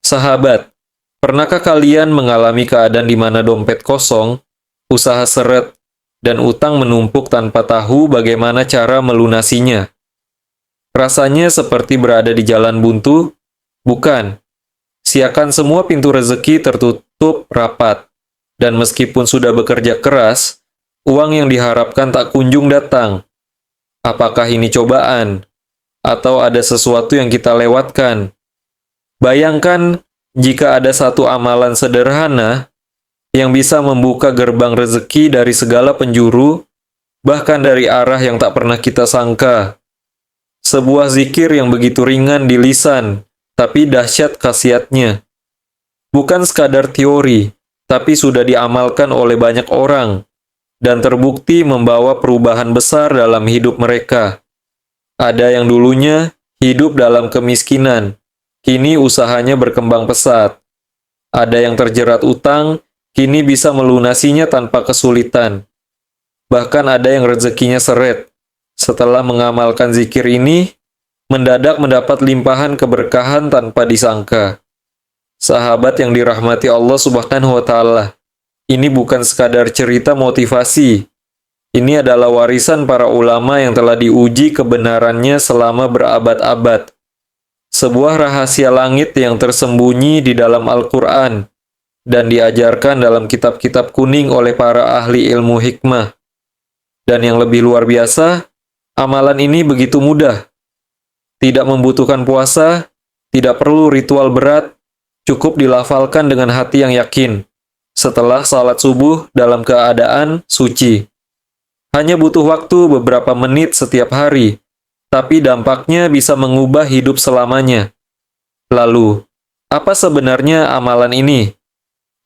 Sahabat, pernahkah kalian mengalami keadaan di mana dompet kosong, usaha seret, dan utang menumpuk tanpa tahu bagaimana cara melunasinya? Rasanya seperti berada di jalan buntu? Bukan. Siakan semua pintu rezeki tertutup rapat. Dan meskipun sudah bekerja keras, uang yang diharapkan tak kunjung datang. Apakah ini cobaan? Atau ada sesuatu yang kita lewatkan? Bayangkan jika ada satu amalan sederhana yang bisa membuka gerbang rezeki dari segala penjuru, bahkan dari arah yang tak pernah kita sangka. Sebuah zikir yang begitu ringan di lisan, tapi dahsyat khasiatnya. Bukan sekadar teori, tapi sudah diamalkan oleh banyak orang, dan terbukti membawa perubahan besar dalam hidup mereka. Ada yang dulunya hidup dalam kemiskinan, kini usahanya berkembang pesat. Ada yang terjerat utang, kini bisa melunasinya tanpa kesulitan. Bahkan ada yang rezekinya seret. Setelah mengamalkan zikir ini, mendadak mendapat limpahan keberkahan tanpa disangka. Sahabat yang dirahmati Allah Subhanahu wa Ta'ala, ini bukan sekadar cerita motivasi. Ini adalah warisan para ulama yang telah diuji kebenarannya selama berabad-abad. Sebuah rahasia langit yang tersembunyi di dalam Al-Quran dan diajarkan dalam kitab-kitab kuning oleh para ahli ilmu hikmah. Dan yang lebih luar biasa, amalan ini begitu mudah. Tidak membutuhkan puasa, tidak perlu ritual berat, cukup dilafalkan dengan hati yang yakin. Setelah salat subuh dalam keadaan suci. Hanya butuh waktu beberapa menit setiap hari, tapi dampaknya bisa mengubah hidup selamanya. Lalu, apa sebenarnya amalan ini?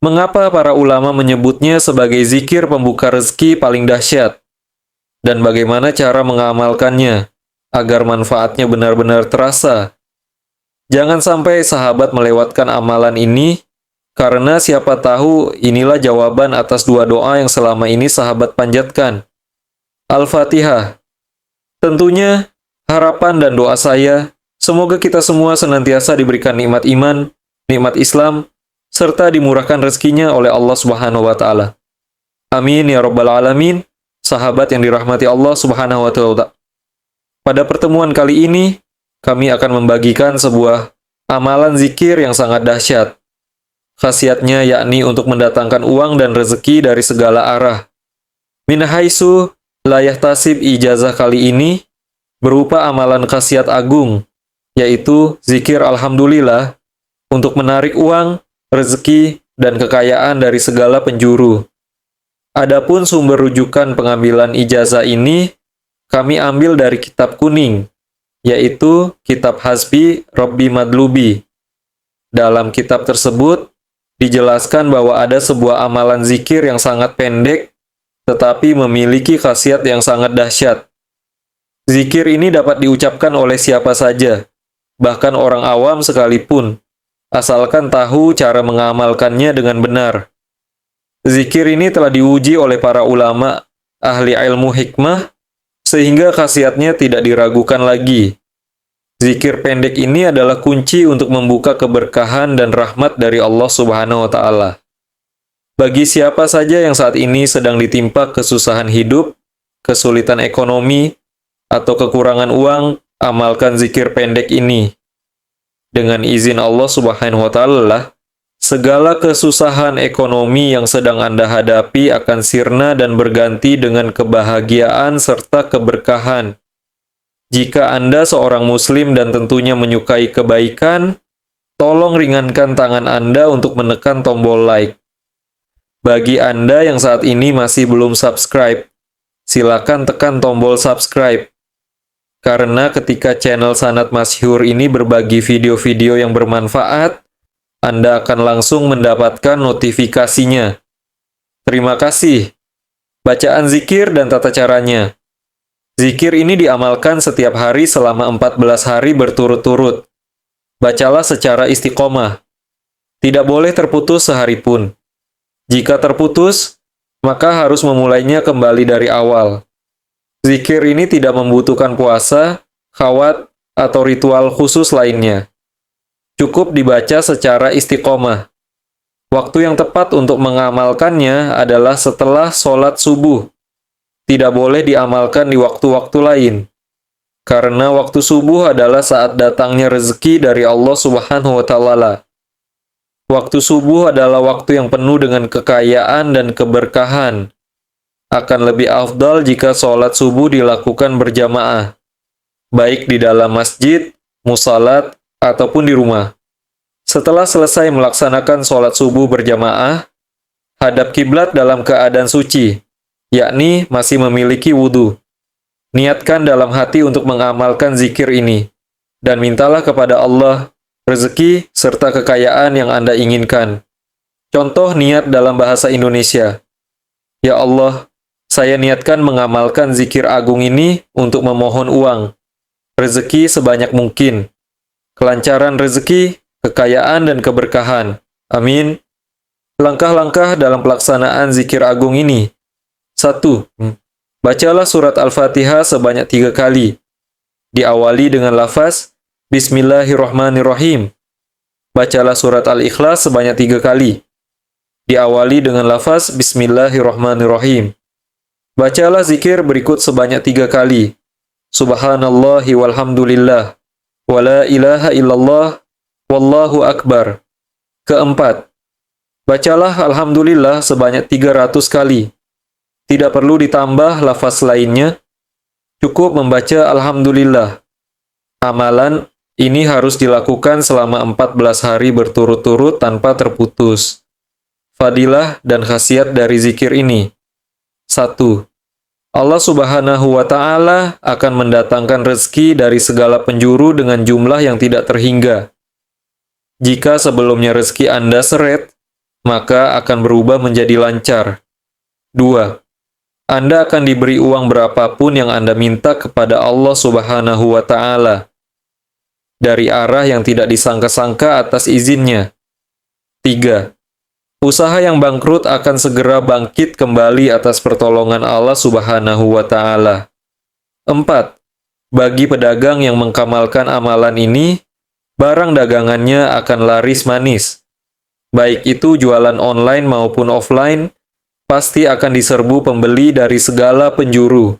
Mengapa para ulama menyebutnya sebagai zikir pembuka rezeki paling dahsyat? Dan bagaimana cara mengamalkannya, agar manfaatnya benar-benar terasa? Jangan sampai sahabat melewatkan amalan ini, karena siapa tahu inilah jawaban atas dua doa yang selama ini sahabat panjatkan. Al-Fatihah. Tentunya, harapan dan doa saya, semoga kita semua senantiasa diberikan nikmat iman, nikmat Islam, serta dimurahkan rezekinya oleh Allah Subhanahu wa Ta'ala. Amin ya Rabbal Alamin. Sahabat yang dirahmati Allah Subhanahu wa Ta'ala. Pada pertemuan kali ini, kami akan membagikan sebuah amalan zikir yang sangat dahsyat. Khasiatnya yakni untuk mendatangkan uang dan rezeki dari segala arah. Min haitsu la yahtasib ijazah kali ini berupa amalan khasiat agung, yaitu zikir Alhamdulillah untuk menarik uang, rezeki, dan kekayaan dari segala penjuru. Adapun sumber rujukan pengambilan ijazah ini kami ambil dari kitab kuning, yaitu Kitab Hasbi Rabbi Madlubi. Dalam kitab tersebut, dijelaskan bahwa ada sebuah amalan zikir yang sangat pendek, tetapi memiliki khasiat yang sangat dahsyat. Zikir ini dapat diucapkan oleh siapa saja, bahkan orang awam sekalipun, asalkan tahu cara mengamalkannya dengan benar. Zikir ini telah diuji oleh para ulama, ahli ilmu hikmah, sehingga khasiatnya tidak diragukan lagi. Zikir pendek ini adalah kunci untuk membuka keberkahan dan rahmat dari Allah Subhanahu wa Ta'ala. Bagi siapa saja yang saat ini sedang ditimpa kesusahan hidup, kesulitan ekonomi, atau kekurangan uang, amalkan zikir pendek ini. Dengan izin Allah Subhanahu wa Ta'ala, segala kesusahan ekonomi yang sedang Anda hadapi akan sirna dan berganti dengan kebahagiaan serta keberkahan. Jika Anda seorang Muslim dan tentunya menyukai kebaikan, tolong ringankan tangan Anda untuk menekan tombol like. Bagi Anda yang saat ini masih belum subscribe, silakan tekan tombol subscribe. Karena ketika channel Sanad Masyhur ini berbagi video-video yang bermanfaat, Anda akan langsung mendapatkan notifikasinya. Terima kasih. Bacaan zikir dan tata caranya. Zikir ini diamalkan setiap hari selama 14 hari berturut-turut. Bacalah secara istiqomah. Tidak boleh terputus sehari pun. Jika terputus, maka harus memulainya kembali dari awal. Zikir ini tidak membutuhkan puasa, khawat, atau ritual khusus lainnya. Cukup dibaca secara istiqomah. Waktu yang tepat untuk mengamalkannya adalah setelah sholat subuh. Tidak boleh diamalkan di waktu-waktu lain. Karena waktu subuh adalah saat datangnya rezeki dari Allah Subhanahu wa Ta'ala. Waktu subuh adalah waktu yang penuh dengan kekayaan dan keberkahan. Akan lebih afdal jika sholat subuh dilakukan berjamaah, baik di dalam masjid, musalat, ataupun di rumah. Setelah selesai melaksanakan sholat subuh berjamaah, hadap kiblat dalam keadaan suci, yakni masih memiliki wudhu. Niatkan dalam hati untuk mengamalkan zikir ini, dan mintalah kepada Allah rezeki serta kekayaan yang Anda inginkan. Contoh niat dalam bahasa Indonesia. Ya Allah, saya niatkan mengamalkan zikir agung ini untuk memohon uang, rezeki sebanyak mungkin, kelancaran rezeki, kekayaan dan keberkahan. Amin. Langkah-langkah dalam pelaksanaan zikir agung ini. 1. Bacalah surat Al-Fatihah sebanyak 3 kali. Diawali dengan lafaz Bismillahirrahmanirrahim. Bacalah surat Al-Ikhlas sebanyak 3 kali. Diawali dengan lafaz Bismillahirrahmanirrahim. Bacalah zikir berikut sebanyak 3 kali. Subhanallahi walhamdulillah. Wa la ilaha illallah. Wallahu akbar. Keempat, bacalah Alhamdulillah sebanyak 300 kali. Tidak perlu ditambah lafaz lainnya, cukup membaca Alhamdulillah. Amalan ini harus dilakukan selama 14 hari berturut-turut tanpa terputus. Fadilah dan khasiat dari zikir ini. 1. Allah Subhanahu wa Ta'ala akan mendatangkan rezeki dari segala penjuru dengan jumlah yang tidak terhingga. Jika sebelumnya rezeki Anda seret, maka akan berubah menjadi lancar. 2. Anda akan diberi uang berapapun yang Anda minta kepada Allah Subhanahu wa Ta'ala, dari arah yang tidak disangka-sangka atas izinnya. 3. Usaha yang bangkrut akan segera bangkit kembali atas pertolongan Allah Subhanahu wa Ta'ala. 4. Bagi pedagang yang mengkamalkan amalan ini, barang dagangannya akan laris manis. Baik itu jualan online maupun offline, pasti akan diserbu pembeli dari segala penjuru.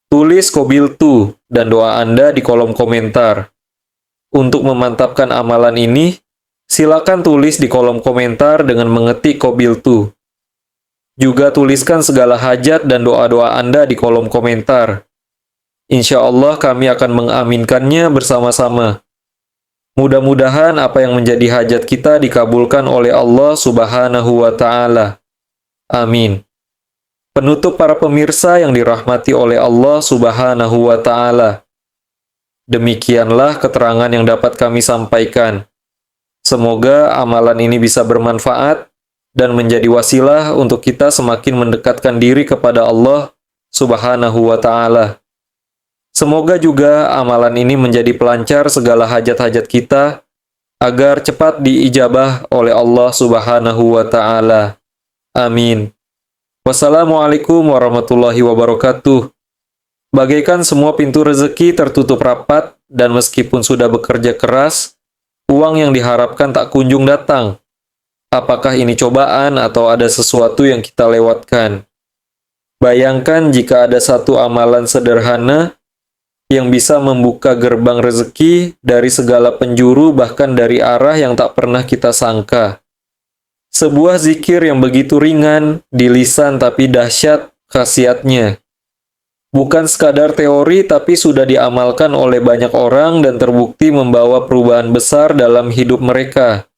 Tulis qabiltu dan doa Anda di kolom komentar. Untuk memantapkan amalan ini, silakan tulis di kolom komentar dengan mengetik qabiltu. Juga tuliskan segala hajat dan doa-doa Anda di kolom komentar. Insya Allah kami akan mengaminkannya bersama-sama. Mudah-mudahan apa yang menjadi hajat kita dikabulkan oleh Allah Subhanahu wa Ta'ala. Amin. Penutup para pemirsa yang dirahmati oleh Allah Subhanahu wa Ta'ala. Demikianlah keterangan yang dapat kami sampaikan. Semoga amalan ini bisa bermanfaat dan menjadi wasilah untuk kita semakin mendekatkan diri kepada Allah Subhanahu wa Ta'ala. Semoga juga amalan ini menjadi pelancar segala hajat-hajat kita agar cepat diijabah oleh Allah Subhanahu wa Ta'ala. Amin. Wassalamualaikum warahmatullahi wabarakatuh. Bagaikan semua pintu rezeki tertutup rapat dan meskipun sudah bekerja keras, uang yang diharapkan tak kunjung datang. Apakah ini cobaan atau ada sesuatu yang kita lewatkan? Bayangkan jika ada satu amalan sederhana yang bisa membuka gerbang rezeki dari segala penjuru bahkan dari arah yang tak pernah kita sangka. Sebuah zikir yang begitu ringan di lisan tapi dahsyat khasiatnya. Bukan sekadar teori tapi sudah diamalkan oleh banyak orang dan terbukti membawa perubahan besar dalam hidup mereka.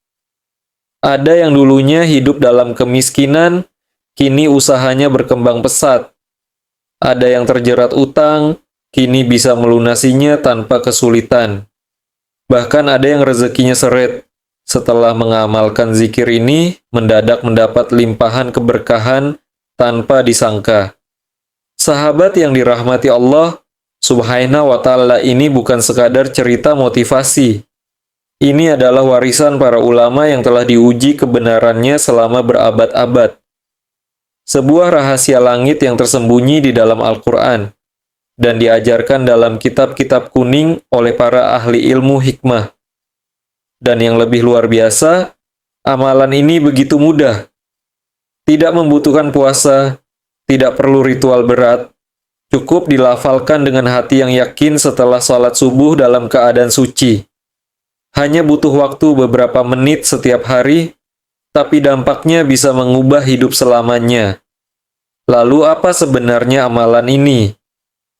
Ada yang dulunya hidup dalam kemiskinan, kini usahanya berkembang pesat. Ada yang terjerat utang, kini bisa melunasinya tanpa kesulitan. Bahkan ada yang rezekinya seret. Setelah mengamalkan zikir ini, mendadak mendapat limpahan keberkahan tanpa disangka. Sahabat yang dirahmati Allah Subhanahu wa Ta'ala ini bukan sekadar cerita motivasi. Ini adalah warisan para ulama yang telah diuji kebenarannya selama berabad-abad. Sebuah rahasia langit yang tersembunyi di dalam Al-Quran dan diajarkan dalam kitab-kitab kuning oleh para ahli ilmu hikmah. Dan yang lebih luar biasa, amalan ini begitu mudah. Tidak membutuhkan puasa, tidak perlu ritual berat, cukup dilafalkan dengan hati yang yakin setelah sholat subuh dalam keadaan suci. Hanya butuh waktu beberapa menit setiap hari, tapi dampaknya bisa mengubah hidup selamanya. Lalu apa sebenarnya amalan ini?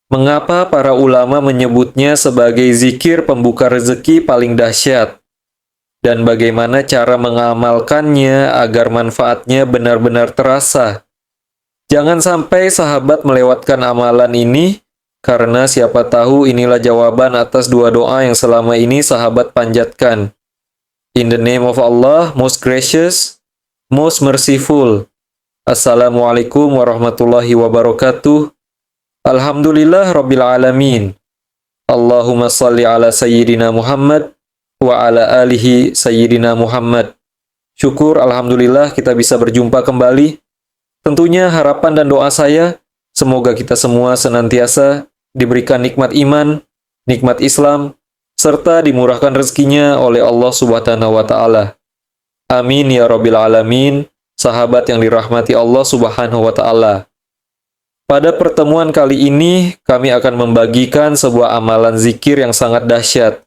Mengapa para ulama menyebutnya sebagai zikir pembuka rezeki paling dahsyat? Dan bagaimana cara mengamalkannya agar manfaatnya benar-benar terasa? Jangan sampai sahabat melewatkan amalan ini, karena siapa tahu inilah jawaban atas dua doa yang selama ini sahabat panjatkan. In the name of Allah, most gracious, most merciful. Assalamualaikum warahmatullahi wabarakatuh. Alhamdulillah Rabbil Alamin. Allahumma salli ala Sayyidina Muhammad wa ala alihi Sayyidina Muhammad. Syukur Alhamdulillah kita bisa berjumpa kembali. Tentunya harapan dan doa saya, semoga kita semua senantiasa diberikan nikmat iman, nikmat Islam, serta dimurahkan rezekinya oleh Allah Subhanahu wa Ta'ala. Amin ya Rabbil Alamin, sahabat yang dirahmati Allah Subhanahu wa Ta'ala. Pada pertemuan kali ini, kami akan membagikan sebuah amalan zikir yang sangat dahsyat.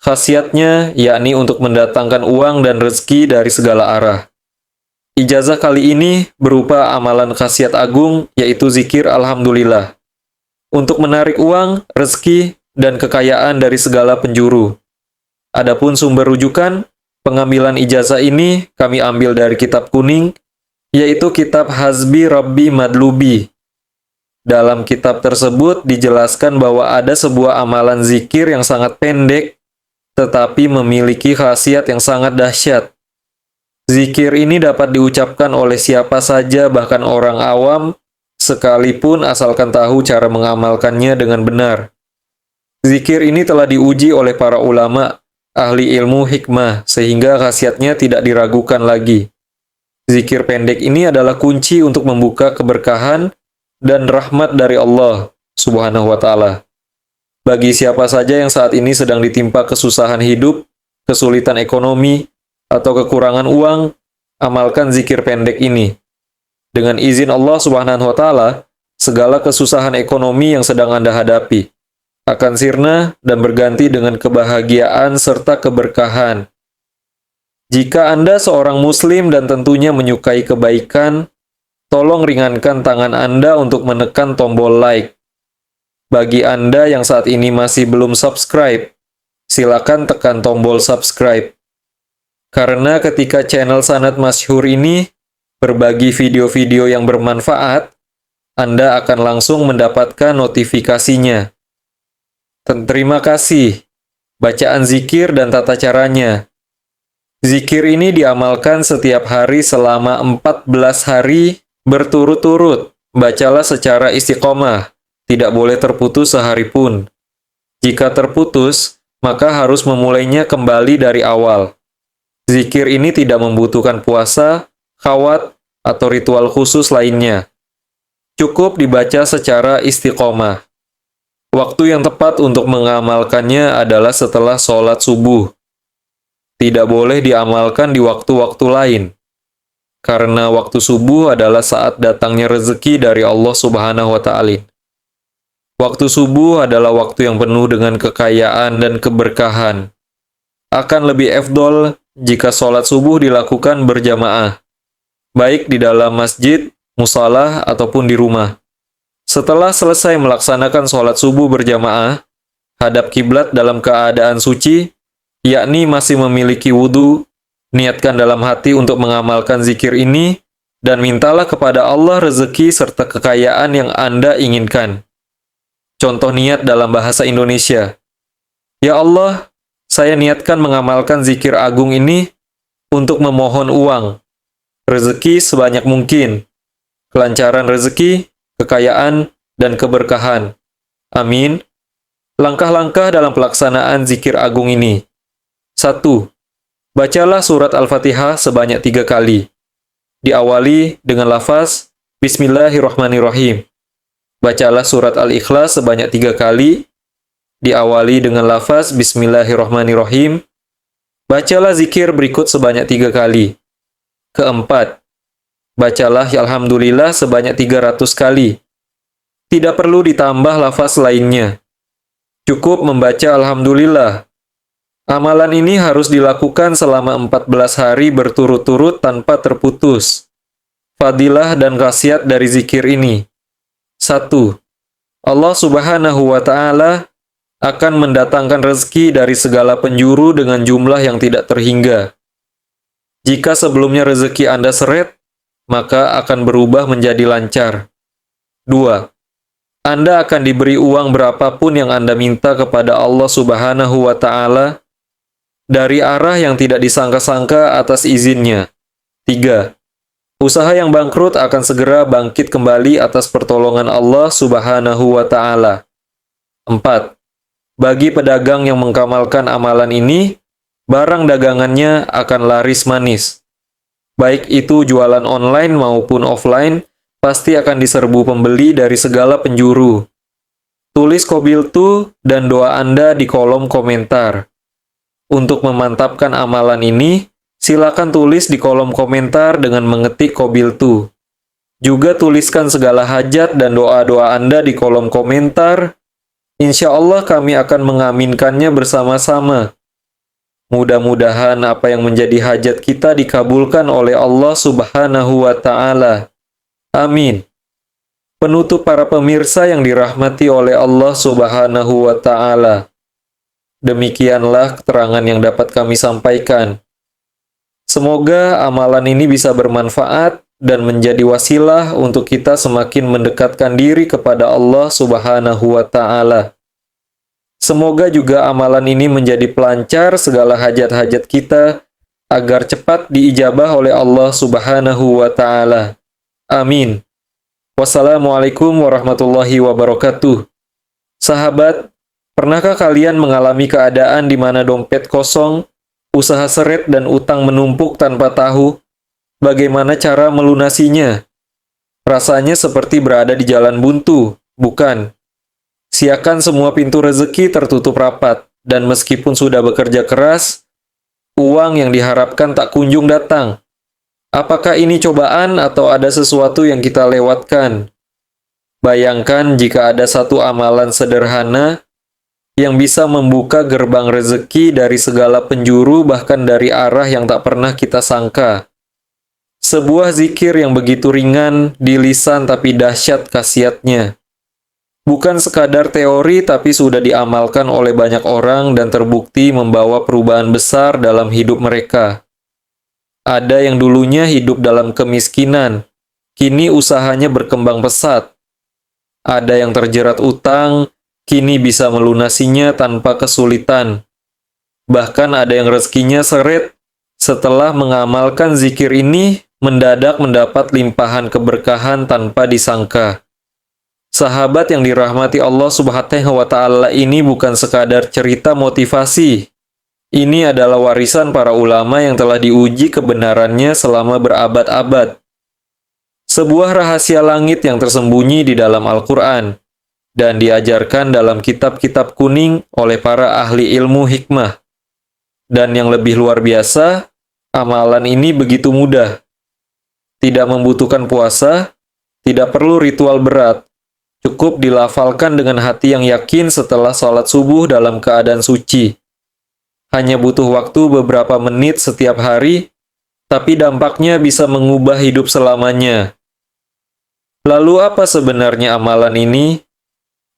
Khasiatnya yakni untuk mendatangkan uang dan rezeki dari segala arah. Ijazah kali ini berupa amalan khasiat agung, yaitu zikir Alhamdulillah. Untuk menarik uang, rezeki, dan kekayaan dari segala penjuru. Adapun sumber rujukan, pengambilan ijazah ini kami ambil dari kitab kuning, yaitu kitab Hazbi Rabbi Madlubi. Dalam kitab tersebut dijelaskan bahwa ada sebuah amalan zikir yang sangat pendek, tetapi memiliki khasiat yang sangat dahsyat. Zikir ini dapat diucapkan oleh siapa saja, bahkan orang awam, sekalipun asalkan tahu cara mengamalkannya dengan benar. Zikir ini telah diuji oleh para ulama, ahli ilmu hikmah, sehingga khasiatnya tidak diragukan lagi. Zikir pendek ini adalah kunci untuk membuka keberkahan dan rahmat dari Allah Subhanahu wa Ta'ala. Bagi siapa saja yang saat ini sedang ditimpa kesusahan hidup, kesulitan ekonomi, atau kekurangan uang, amalkan zikir pendek ini. Dengan izin Allah Subhanahu wa Ta'ala, segala kesusahan ekonomi yang sedang Anda hadapi akan sirna dan berganti dengan kebahagiaan serta keberkahan. Jika Anda seorang Muslim dan tentunya menyukai kebaikan, tolong ringankan tangan Anda untuk menekan tombol like. Bagi Anda yang saat ini masih belum subscribe, silakan tekan tombol subscribe. Karena ketika channel Sanad Masyhur ini berbagi video-video yang bermanfaat, Anda akan langsung mendapatkan notifikasinya. Terima kasih. Bacaan zikir dan tata caranya. Zikir ini diamalkan setiap hari selama 14 hari berturut-turut. Bacalah secara istiqomah, tidak boleh terputus sehari pun. Jika terputus, maka harus memulainya kembali dari awal. Zikir ini tidak membutuhkan puasa, khawat, atau ritual khusus lainnya. Cukup dibaca secara istiqomah. Waktu yang tepat untuk mengamalkannya adalah setelah sholat subuh. Tidak boleh diamalkan di waktu-waktu lain. Karena waktu subuh adalah saat datangnya rezeki dari Allah Subhanahu wa Ta'ala. Waktu subuh adalah waktu yang penuh dengan kekayaan dan keberkahan. Akan lebih afdol jika sholat subuh dilakukan berjamaah, baik di dalam masjid, musalah, ataupun di rumah. Setelah selesai melaksanakan sholat subuh berjamaah, hadap kiblat dalam keadaan suci, yakni masih memiliki wudhu, niatkan dalam hati untuk mengamalkan zikir ini, dan mintalah kepada Allah rezeki serta kekayaan yang Anda inginkan. Contoh niat dalam bahasa Indonesia. Ya Allah, saya niatkan mengamalkan zikir agung ini untuk memohon uang, rezeki sebanyak mungkin, kelancaran rezeki, kekayaan, dan keberkahan. Amin. Langkah-langkah dalam pelaksanaan zikir agung ini. 1. Bacalah surat Al-Fatihah sebanyak 3 kali. Diawali dengan lafaz Bismillahirrahmanirrahim. Bacalah surat Al-Ikhlas sebanyak 3 kali. Diawali dengan lafaz Bismillahirrahmanirrahim. Bacalah zikir berikut sebanyak 3 kali. Keempat, bacalah Alhamdulillah sebanyak 300 kali. Tidak perlu ditambah lafaz lainnya. Cukup membaca Alhamdulillah. Amalan ini harus dilakukan selama 14 hari berturut-turut tanpa terputus. Fadilah dan khasiat dari zikir ini. 1. Allah Subhanahu wa Ta'ala akan mendatangkan rezeki dari segala penjuru dengan jumlah yang tidak terhingga. Jika sebelumnya rezeki Anda seret, maka akan berubah menjadi lancar. 2. Anda akan diberi uang berapapun yang Anda minta kepada Allah Subhanahu wa Ta'ala dari arah yang tidak disangka-sangka atas izinnya. 3. Usaha yang bangkrut akan segera bangkit kembali atas pertolongan Allah Subhanahu wa Ta'ala. 4. Bagi pedagang yang mengamalkan amalan ini, barang dagangannya akan laris manis. Baik itu jualan online maupun offline, pasti akan diserbu pembeli dari segala penjuru. Tulis qabiltu dan doa Anda di kolom komentar. Untuk memantapkan amalan ini, silakan tulis di kolom komentar dengan mengetik qabiltu. Juga tuliskan segala hajat dan doa-doa Anda di kolom komentar. Insya Allah kami akan mengaminkannya bersama-sama. Mudah-mudahan apa yang menjadi hajat kita dikabulkan oleh Allah Subhanahu wa Ta'ala. Amin. Penutup para pemirsa yang dirahmati oleh Allah Subhanahu wa Ta'ala. Demikianlah keterangan yang dapat kami sampaikan. Semoga amalan ini bisa bermanfaat dan menjadi wasilah untuk kita semakin mendekatkan diri kepada Allah Subhanahu wa Ta'ala. Semoga juga amalan ini menjadi pelancar segala hajat-hajat kita agar cepat diijabah oleh Allah Subhanahu wa Ta'ala. Amin. Wassalamualaikum warahmatullahi wabarakatuh. Sahabat, pernahkah kalian mengalami keadaan di mana dompet kosong, usaha seret dan utang menumpuk tanpa tahu bagaimana cara melunasinya? Rasanya seperti berada di jalan buntu, bukan? Siakan semua pintu rezeki tertutup rapat, dan meskipun sudah bekerja keras, uang yang diharapkan tak kunjung datang. Apakah ini cobaan atau ada sesuatu yang kita lewatkan? Bayangkan jika ada satu amalan sederhana yang bisa membuka gerbang rezeki dari segala penjuru bahkan dari arah yang tak pernah kita sangka. Sebuah zikir yang begitu ringan di lisan tapi dahsyat khasiatnya. Bukan sekadar teori tapi sudah diamalkan oleh banyak orang dan terbukti membawa perubahan besar dalam hidup mereka. Ada yang dulunya hidup dalam kemiskinan, kini usahanya berkembang pesat. Ada yang terjerat utang, kini bisa melunasinya tanpa kesulitan. Bahkan ada yang rezekinya seret, setelah mengamalkan zikir ini, mendadak mendapat limpahan keberkahan tanpa disangka. Sahabat yang dirahmati Allah Subhanahu wa Ta'ala ini bukan sekadar cerita motivasi. Ini adalah warisan para ulama yang telah diuji kebenarannya selama berabad-abad. Sebuah rahasia langit yang tersembunyi di dalam Al-Quran dan diajarkan dalam kitab-kitab kuning oleh para ahli ilmu hikmah. Dan yang lebih luar biasa, amalan ini begitu mudah. Tidak membutuhkan puasa, tidak perlu ritual berat. Cukup dilafalkan dengan hati yang yakin setelah sholat subuh dalam keadaan suci. Hanya butuh waktu beberapa menit setiap hari, tapi dampaknya bisa mengubah hidup selamanya. Lalu apa sebenarnya amalan ini?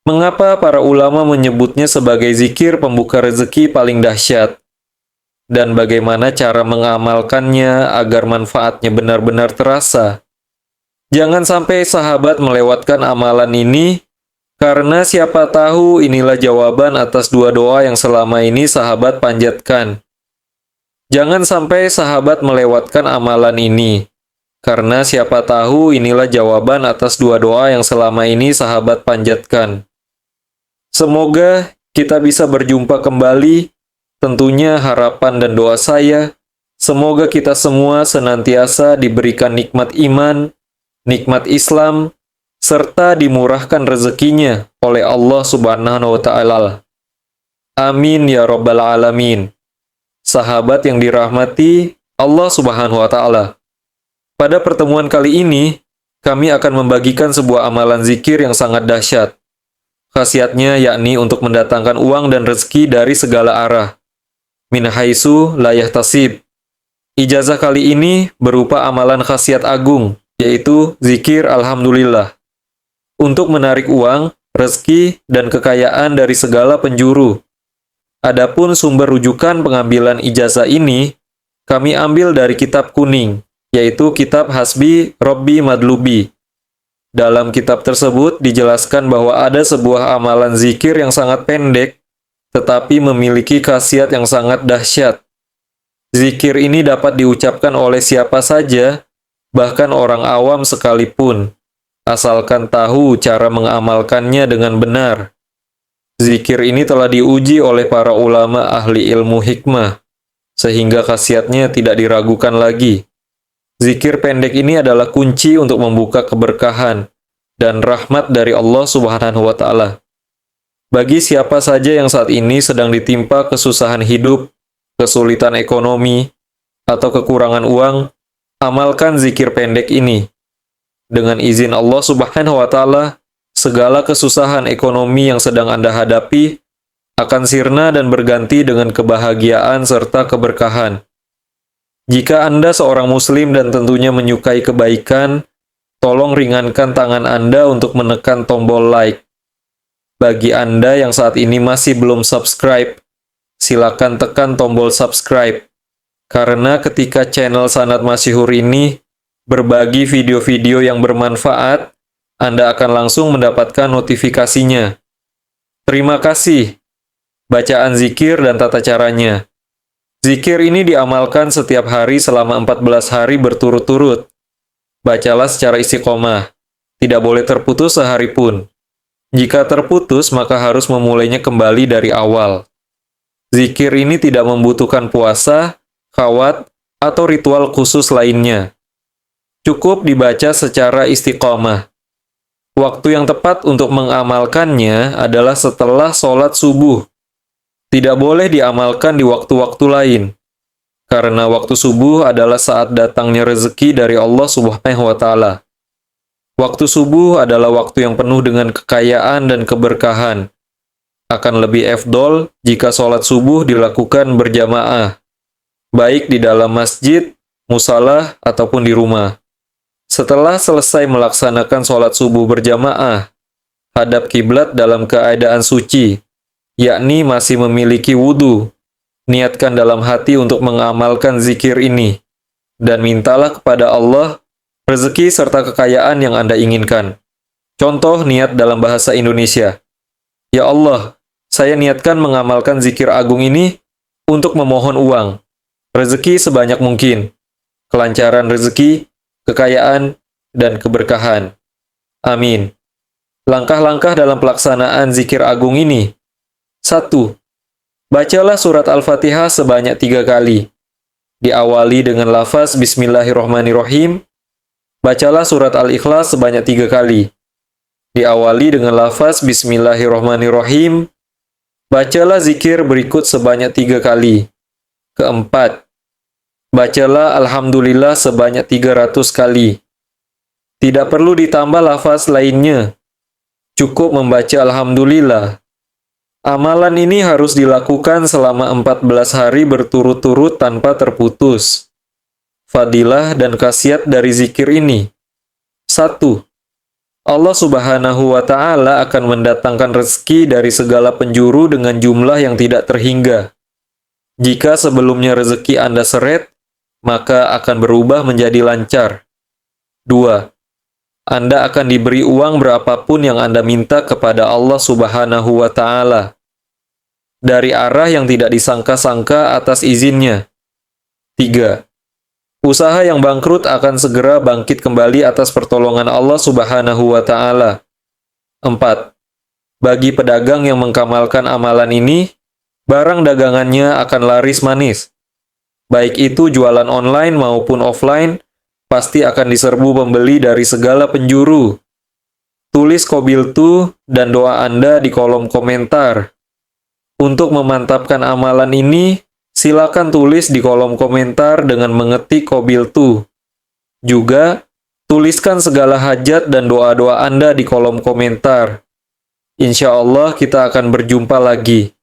Mengapa para ulama menyebutnya sebagai zikir pembuka rezeki paling dahsyat? Dan bagaimana cara mengamalkannya agar manfaatnya benar-benar terasa? Jangan sampai sahabat melewatkan amalan ini, karena siapa tahu inilah jawaban atas dua doa yang selama ini sahabat panjatkan. Jangan sampai sahabat melewatkan amalan ini, karena siapa tahu inilah jawaban atas dua doa yang selama ini sahabat panjatkan. Semoga kita bisa berjumpa kembali, tentunya harapan dan doa saya, semoga kita semua senantiasa diberikan nikmat iman, nikmat Islam, serta dimurahkan rezekinya oleh Allah Subhanahu wa Ta'ala. Amin ya Rabbal Alamin. sahabat yang dirahmati Allah Subhanahu wa Ta'ala. Pada pertemuan kali ini, kami akan membagikan sebuah amalan zikir yang sangat dahsyat. Khasiatnya yakni untuk mendatangkan uang dan rezeki dari segala arah. Min haitsu la yahtasib. Ijazah kali ini berupa amalan khasiat agung, yaitu zikir alhamdulillah. Untuk menarik uang, rezeki, dan kekayaan dari segala penjuru. Adapun sumber rujukan pengambilan ijazah ini, kami ambil dari kitab kuning, yaitu kitab Hasbi Robbi Madlubi. Dalam kitab tersebut dijelaskan bahwa ada sebuah amalan zikir yang sangat pendek, tetapi memiliki khasiat yang sangat dahsyat. Zikir ini dapat diucapkan oleh siapa saja, bahkan orang awam sekalipun, asalkan tahu cara mengamalkannya dengan benar. Zikir ini telah diuji oleh para ulama ahli ilmu hikmah, sehingga khasiatnya tidak diragukan lagi. Zikir pendek ini adalah kunci untuk membuka keberkahan dan rahmat dari Allah Subhanahu wa Ta'ala. Bagi siapa saja yang saat ini sedang ditimpa kesusahan hidup, kesulitan ekonomi, atau kekurangan uang, amalkan zikir pendek ini. Dengan izin Allah Subhanahu wa Ta'ala, segala kesusahan ekonomi yang sedang Anda hadapi akan sirna dan berganti dengan kebahagiaan serta keberkahan. Jika Anda seorang Muslim dan tentunya menyukai kebaikan, tolong ringankan tangan Anda untuk menekan tombol like. Bagi Anda yang saat ini masih belum subscribe, silakan tekan tombol subscribe. Karena ketika channel Sanad Masyhur ini berbagi video-video yang bermanfaat, Anda akan langsung mendapatkan notifikasinya. Terima kasih. Bacaan zikir dan tata caranya. Zikir ini diamalkan setiap hari selama 14 hari berturut-turut. Bacalah secara istiqomah. Tidak boleh terputus sehari pun. Jika terputus, maka harus memulainya kembali dari awal. Zikir ini tidak membutuhkan puasa, khawat, atau ritual khusus lainnya. Cukup dibaca secara istiqomah. Waktu yang tepat untuk mengamalkannya adalah setelah sholat subuh. Tidak boleh diamalkan di waktu-waktu lain. Karena waktu subuh adalah saat datangnya rezeki dari Allah Subhanahu wa Ta'ala. Waktu subuh adalah waktu yang penuh dengan kekayaan dan keberkahan. Akan lebih afdol jika sholat subuh dilakukan berjamaah, baik di dalam masjid, musalah, ataupun di rumah. Setelah selesai melaksanakan sholat subuh berjamaah, hadap kiblat dalam keadaan suci, yakni masih memiliki wudhu. Niatkan dalam hati untuk mengamalkan zikir ini, dan mintalah kepada Allah rezeki serta kekayaan yang Anda inginkan. Contoh niat dalam bahasa Indonesia. Ya Allah, saya niatkan mengamalkan zikir agung ini untuk memohon uang, rezeki sebanyak mungkin, kelancaran rezeki, kekayaan, dan keberkahan. Amin. Langkah-langkah dalam pelaksanaan zikir agung ini. 1. Bacalah surat Al-Fatihah sebanyak 3 kali. Diawali dengan lafaz Bismillahirrahmanirrahim. Bacalah surat Al-Ikhlas sebanyak 3 kali. Diawali dengan lafaz Bismillahirrahmanirrahim. Bacalah zikir berikut sebanyak 3 kali. Keempat, bacalah Alhamdulillah sebanyak 300 kali. Tidak perlu ditambah lafaz lainnya. Cukup membaca Alhamdulillah. Amalan ini harus dilakukan selama 14 hari berturut-turut tanpa terputus. Fadilah dan khasiat dari zikir ini. 1. Allah Subhanahu wa Ta'ala akan mendatangkan rezeki dari segala penjuru dengan jumlah yang tidak terhingga. Jika sebelumnya rezeki Anda seret, maka akan berubah menjadi lancar. 2. Anda akan diberi uang berapapun yang Anda minta kepada Allah Subhanahu wa Ta'ala. Dari arah yang tidak disangka-sangka atas izinnya. 3. Usaha yang bangkrut akan segera bangkit kembali atas pertolongan Allah Subhanahu wa Ta'ala. 4. Bagi pedagang yang mengamalkan amalan ini, barang dagangannya akan laris manis. Baik itu jualan online maupun offline, pasti akan diserbu pembeli dari segala penjuru. Tulis qabiltu dan doa Anda di kolom komentar. Untuk memantapkan amalan ini, Silakan tulis di kolom komentar dengan mengetik Qabiltu. Juga, tuliskan segala hajat dan doa-doa Anda di kolom komentar. Insya Allah kita akan berjumpa lagi.